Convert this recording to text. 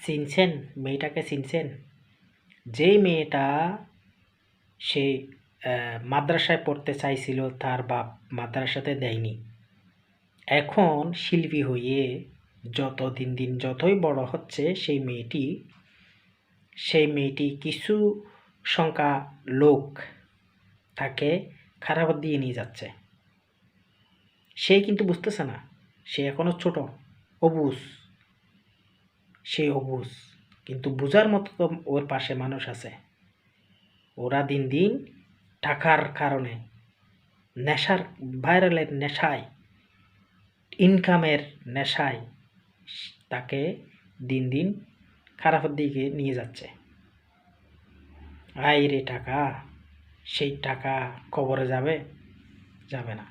চিনছেন? মেয়েটাকে চিনছেন? যেই মেয়েটা সে মাদ্রাসায় পড়তে চাইছিল, তার বাপ মাদ্রাসাতে দেয়নি। এখন শিল্পী হয়ে দিন দিন যতই বড় হচ্ছে সেই মেয়েটি কিছু সংখ্যা লোক তাকে খারাপ দিয়ে নিয়ে যাচ্ছে। সে কিন্তু বুঝতেছে না, সে এখনো ছোট, অবুঝ। সে অবুঝ, কিন্তু বুঝার মতো তো ওর পাশে মানুষ আছে। ওরা দিন দিন টাকার কারণে, নেশার, ভাইরালের নেশায়, ইনকামের নেশায় তাকে দিন দিন খারাপের দিকে নিয়ে যাচ্ছে। আয় রে টাকা, সেই টাকা কবরে যাবে? যাবে না।